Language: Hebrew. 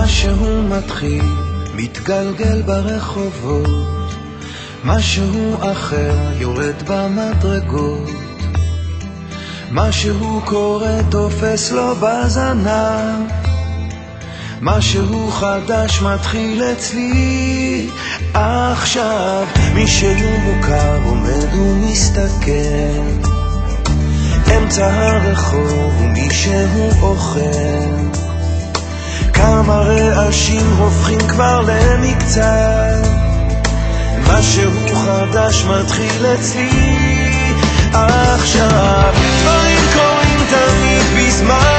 משהו מתחיל, מתגלגל ברחובות, משהו אחר יורד במדרגות, משהו קורה תופס לו בזנב, משהו חדש מתחיל אצלי עכשיו. מישהו מוכר עומד ומסתכל אמצע הרחוב ומישהו אוכל, כמה רעשים הופכים כבר למקצת, משהו חדש מתחיל אצלי עכשיו. דברים קורים תמיד בזמן